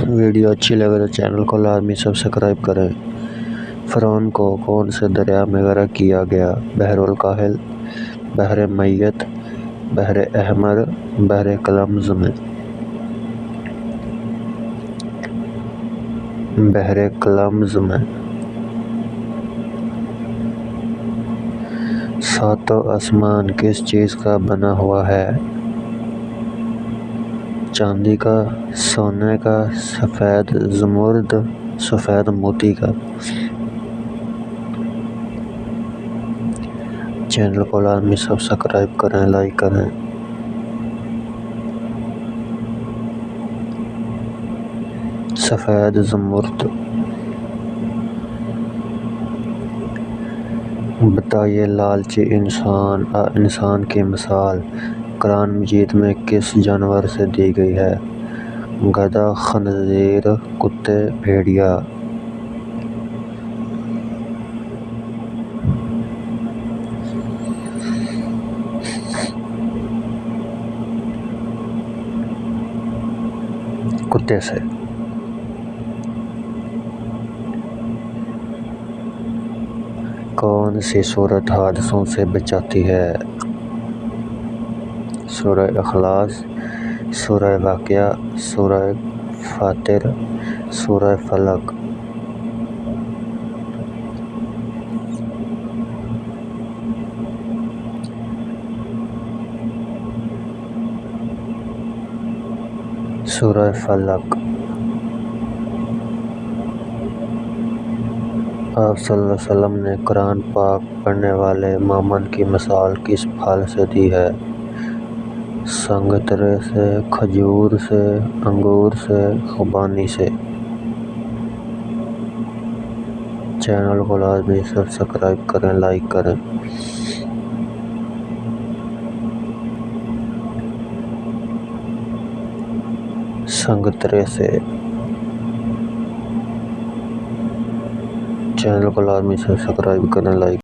Video اچھی لگے تو چینل کو لازمی سبسکرائب کریں۔ فرعون کو کون سے دریا میں غرق کیا گیا؟ بحر الکاہل، بحر میت، بحر احمر، بحر قلمز میں۔ بحر قلمز میں۔ ساتوں آسمان کس چیز کا بنا ہوا ہے؟ چاندی کا، سونے کا، سفید زمرد، سفید موتی کا۔ چینل کو لازمی سبسکرائب کریں، لائک کریں۔ سفید زمرد۔ بتائیے لالچی انسان کی مثال قرآن مجید میں کس جانور سے دی گئی ہے؟ گدھا، خنزیر، کتے، بھیڑیا۔ کتے سے۔ کون سی سورت حادثوں سے بچاتی ہے؟ سورہ اخلاص، سورہ واقعہ، سورہ فاطر، سورہ فلق۔ سورہ فلق۔ آپ صلی اللہ علیہ وسلم نے قرآن پاک پڑھنے والے مومن کی مثال کس پھل سے دی ہے؟ سنگترے سے، کھجور سے، انگور سے، خوبانی سے۔ چینل کو لازمی سبسکرائب کریں، لائک کریں۔ سنگترے سے۔ چینل کو لازمی سبسکرائب کریں، لائک